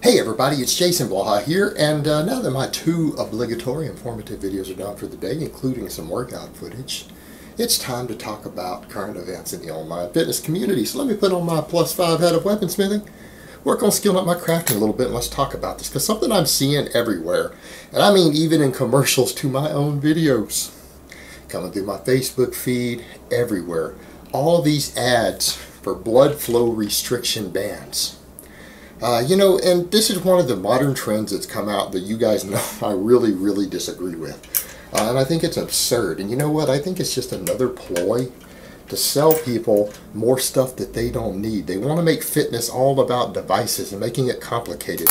Hey everybody, it's Jason Blaha here, and now that my two obligatory informative videos are done for the day, including some workout footage, it's time to talk about current events in the online fitness community. So let me put on my +5 hat of weaponsmithing, work on skilling up my crafting a little bit, and let's talk about this, because something I'm seeing everywhere, and I mean even in commercials to my own videos, coming through my Facebook feed, everywhere, all these ads for blood flow restriction bands. And this is one of the modern trends that's come out that you guys know I really disagree with. And I think it's absurd. And you know what? I think it's just another ploy to sell people more stuff that they don't need. They want to make fitness all about devices and making it complicated.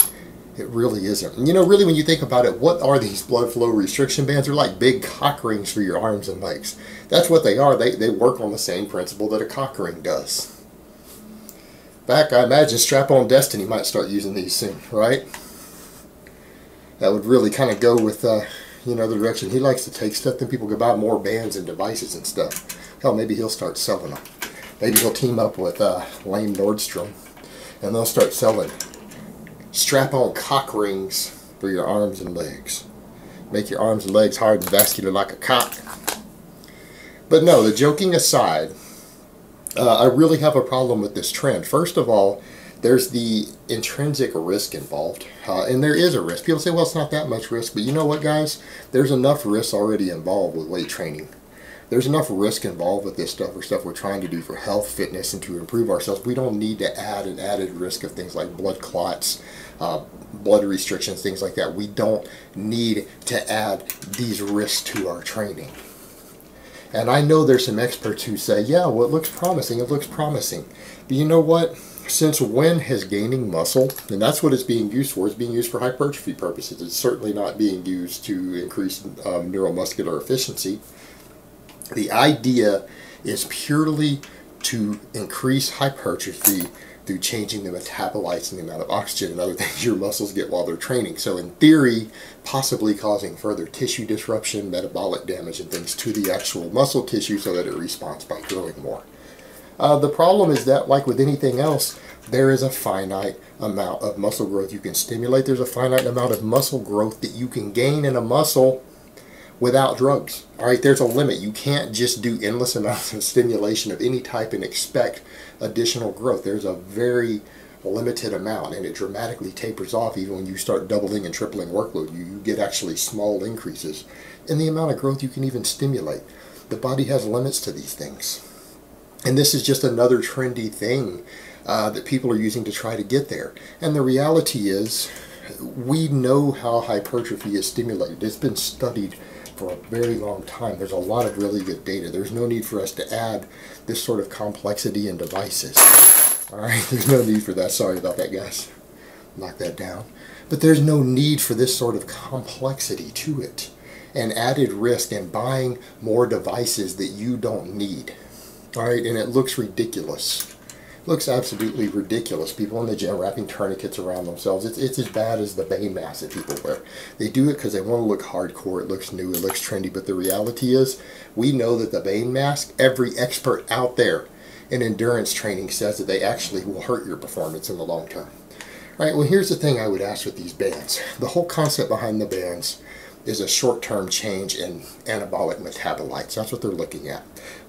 It really isn't. And really, when you think about it, what are these blood flow restriction bands? They're like big cock rings for your arms and legs. That's what they are. They work on the same principle that a cock ring does. Back, I imagine Strap-On Destiny might start using these soon, right? That would really kind of go with, the direction he likes to take stuff. Then people could buy more bands and devices and stuff. Hell, maybe he'll start selling them. Maybe he'll team up with Lane Nordstrom, and they'll start selling strap-on cock rings for your arms and legs. Make your arms and legs hard and vascular like a cock. But no, the joking aside, I really have a problem with this trend. First of all, there's the intrinsic risk involved, and there is a risk. People say, well, it's not that much risk, but you know what, guys? There's enough risk already involved with weight training. There's enough risk involved with this stuff, or stuff we're trying to do for health, fitness, and to improve ourselves. We don't need to add an added risk of things like blood clots, blood restrictions, things like that. We don't need to add these risks to our training. And I know there's some experts who say, yeah, well, it looks promising, it looks promising. But you know what? Since when has gaining muscle, and that's what it's being used for, it's being used for hypertrophy purposes. It's certainly not being used to increase neuromuscular efficiency. The idea is purely to increase hypertrophy through changing the metabolites and the amount of oxygen and other things your muscles get while they're training. So in theory, possibly causing further tissue disruption, metabolic damage, and things to the actual muscle tissue so that it responds by growing more. The problem is that, like with anything else, there is a finite amount of muscle growth you can stimulate. There's a finite amount of muscle growth that you can gain in a muscle without drugs. All right, there's a limit. You can't just do endless amounts of stimulation of any type and expect additional growth. There's a very limited amount, and it dramatically tapers off even when you start doubling and tripling workload. You get actually small increases in the amount of growth you can even stimulate. The body has limits to these things. And this is just another trendy thing that people are using to try to get there. And the reality is, we know how hypertrophy is stimulated. It's been studied for a very long time. There's a lot of really good data. There's no need for us to add this sort of complexity in devices. Alright, there's no need for that. Sorry about that, guys. Knock that down. But there's no need for this sort of complexity to it, and added risk and buying more devices that you don't need. Alright, and it looks ridiculous. Looks absolutely ridiculous. People in the gym wrapping tourniquets around themselves. It's as bad as the Bane mask that people wear. They do it because they want to look hardcore. It looks new. It looks trendy. But the reality is, we know that the Bane mask, every expert out there in endurance training says that they actually will hurt your performance in the long term. All right, well, here's the thing I would ask with these bands. The whole concept behind the bands is a short-term change in anabolic metabolites. That's what they're looking at.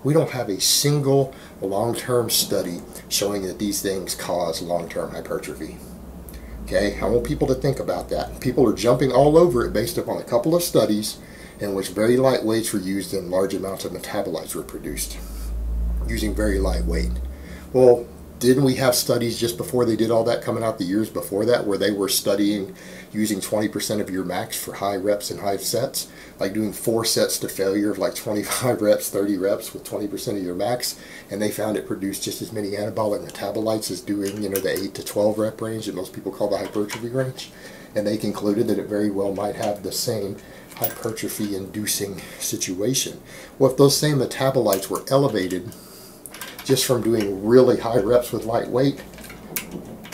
We don't have a single long-term study showing that these things cause long-term hypertrophy. Okay, I want people to think about that. People are jumping all over it based upon a couple of studies in which very light weights were used and large amounts of metabolites were produced using very light weight. Well, didn't we have studies just before they did all that coming out the years before that where they were studying using 20% of your max for high reps and high sets, like doing 4 sets to failure of like 25 reps, 30 reps with 20% of your max, and they found it produced just as many anabolic metabolites as doing, the 8 to 12 rep range that most people call the hypertrophy range, and they concluded that it very well might have the same hypertrophy inducing situation. Well, if those same metabolites were elevated just from doing really high reps with light weight,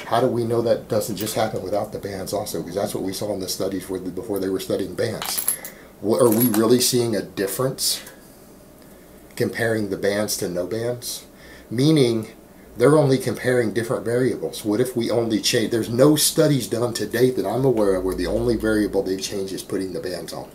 how do we know that doesn't just happen without the bands also? Because that's what we saw in the studies before they were studying bands. Are we really seeing a difference comparing the bands to no bands? Meaning, They're only comparing different variables. What if we only change? There's no studies done to date that I'm aware of where the only variable they've changed is putting the bands on.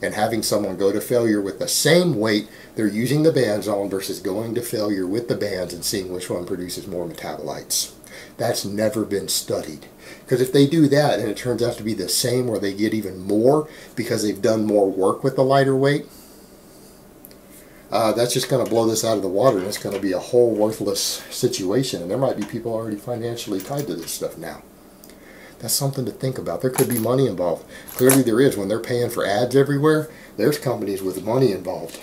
And having someone go to failure with the same weight they're using the bands on versus going to failure with the bands and seeing which one produces more metabolites. That's never been studied. Because if they do that and it turns out to be the same or they get even more because they've done more work with the lighter weight, that's just going to blow this out of the water, and it's going to be a whole worthless situation. And there might be people already financially tied to this stuff now. That's something to think about. There could be money involved. Clearly there is. When they're paying for ads everywhere, there's companies with money involved.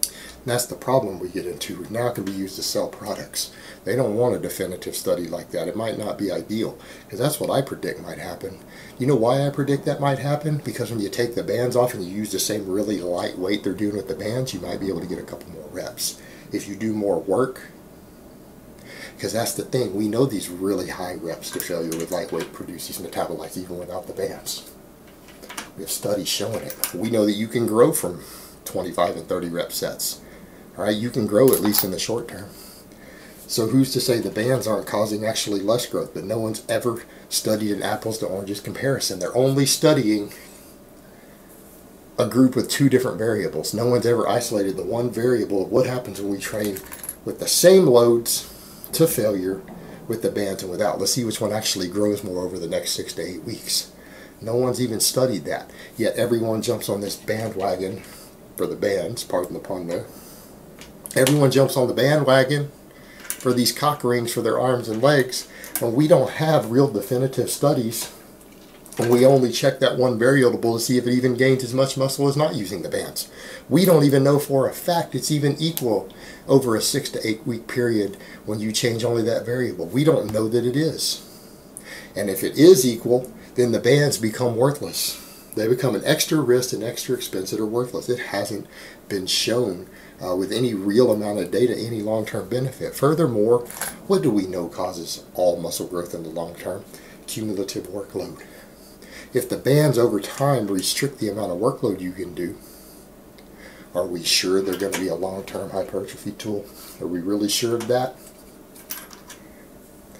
And that's the problem we get into. Now it can be used to sell products. They don't want a definitive study like that. It might not be ideal, because that's what I predict might happen. You know why I predict that might happen? Because when you take the bands off and you use the same really light weight they're doing with the bands, you might be able to get a couple more reps. If you do more work, because that's the thing, we know these really high reps to failure with lightweight produce these metabolites even without the bands. We have studies showing it. We know that you can grow from 25 and 30 rep sets. All right, you can grow at least in the short term. So who's to say the bands aren't causing actually less growth? But no one's ever studied an apples to oranges comparison. They're only studying a group with two different variables. No one's ever isolated the one variable of what happens when we train with the same loads to failure with the bands and without. Let's see which one actually grows more over the next 6 to 8 weeks. No one's even studied that. Yet everyone jumps on this bandwagon for the bands, pardon the pun there. Everyone jumps on the bandwagon for these cock rings for their arms and legs, when we don't have real definitive studies, and we only check that one variable to see if it even gains as much muscle as not using the bands. We don't even know for a fact it's even equal over a 6 to 8 week period when you change only that variable. We don't know that it is. And if it is equal, then the bands become worthless. They become an extra risk and extra expense that are worthless. It hasn't been shown with any real amount of data, any long-term benefit. Furthermore, what do we know causes all muscle growth in the long term? Cumulative workload. If the bands over time restrict the amount of workload you can do, are we sure they're going to be a long-term hypertrophy tool? Are we really sure of that?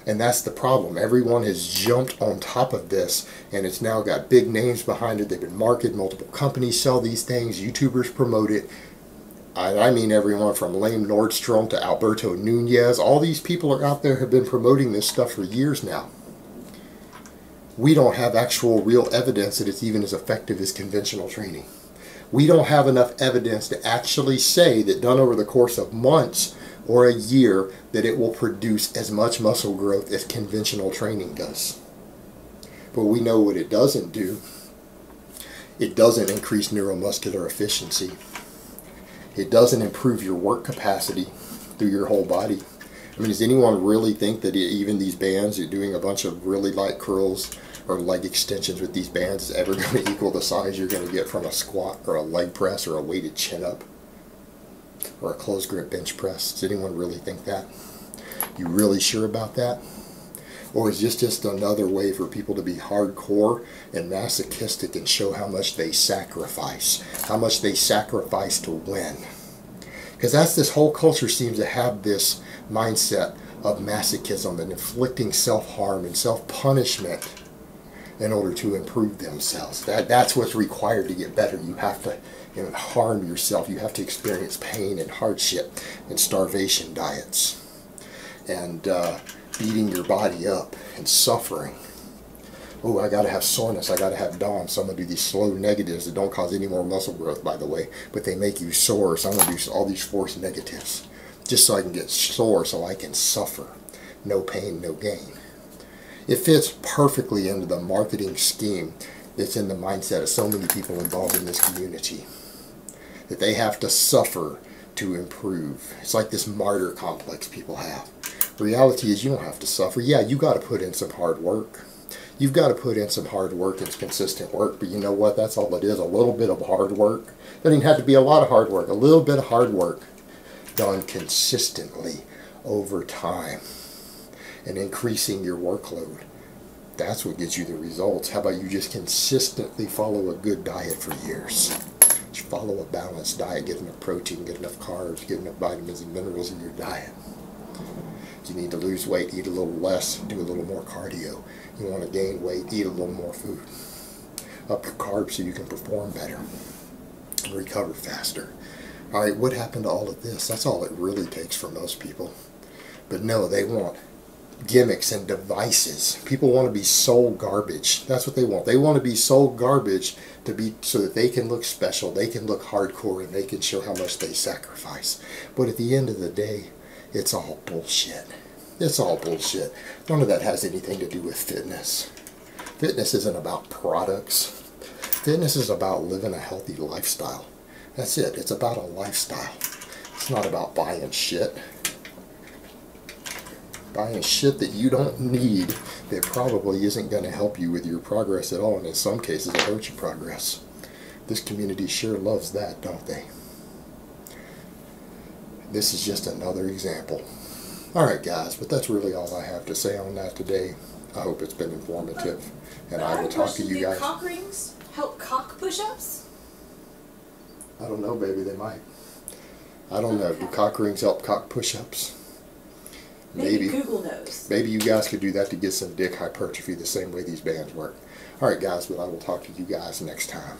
And that's the problem. Everyone has jumped on top of this, and it's now got big names behind it. They've been marketed. Multiple companies sell these things. YouTubers promote it. I mean everyone from Lane Nordstrom to Alberto Nunez. All these people are out there have been promoting this stuff for years now. We don't have actual real evidence that it's even as effective as conventional training. We don't have enough evidence to actually say that done over the course of months or a year that it will produce as much muscle growth as conventional training does. But we know what it doesn't do. It doesn't increase neuromuscular efficiency. It doesn't improve your work capacity through your whole body. I mean, does anyone really think that even these bands, you're doing a bunch of really light curls or leg extensions with these bands, is ever going to equal the size you're going to get from a squat or a leg press or a weighted chin up or a closed grip bench press? Does anyone really think that? You really sure about that? Or is this just another way for people to be hardcore and masochistic and show how much they sacrifice? How much they sacrifice to win? Because that's this whole culture seems to have this mindset of masochism and inflicting self-harm and self-punishment in order to improve themselves. That's what's required to get better. You have to harm yourself. You have to experience pain and hardship and starvation diets. And beating your body up and suffering. Oh, I gotta have soreness, I gotta have DOM, so I'm gonna do these slow negatives that don't cause any more muscle growth, by the way, but they make you sore, so I'm gonna do all these forced negatives just so I can get sore, so I can suffer. No pain, no gain. It fits perfectly into the marketing scheme that's in the mindset of so many people involved in this community, that they have to suffer to improve. It's like this martyr complex people have. The reality is you don't have to suffer. Yeah, you got to put in some hard work. You've got to put in some hard work and consistent work, but you know what? That's all it is, a little bit of hard work. Doesn't even have to be a lot of hard work. A little bit of hard work done consistently over time and increasing your workload. That's what gets you the results. How about you just consistently follow a good diet for years? Follow a balanced diet, get enough protein, get enough carbs, get enough vitamins and minerals in your diet. You need to lose weight, eat a little less, do a little more cardio. You want to gain weight, eat a little more food. Up your carbs so you can perform better and recover faster. Alright, what happened to all of this? That's all it really takes for most people. But no, they want gimmicks and devices. People want to be sold garbage. That's what they want. They want to be sold garbage to be so that they can look special, they can look hardcore, and they can show how much they sacrifice. But at the end of the day, it's all bullshit. It's all bullshit. None of that has anything to do with fitness. Fitness isn't about products. Fitness is about living a healthy lifestyle. That's it. It's about a lifestyle. It's not about buying shit. Buying shit that you don't need, that probably isn't going to help you with your progress at all, and in some cases it hurts your progress. This community sure loves that, don't they? This is just another example. Alright guys, but that's really all I have to say on that today. I hope it's been informative, and I will talk to you guys. Do cock rings help cock push-ups? I don't know, baby, they might. I don't know. Do cock rings help cock push-ups? Maybe Google knows. Maybe you guys could do that to get some dick hypertrophy the same way these bands work. Alright guys, but I will talk to you guys next time.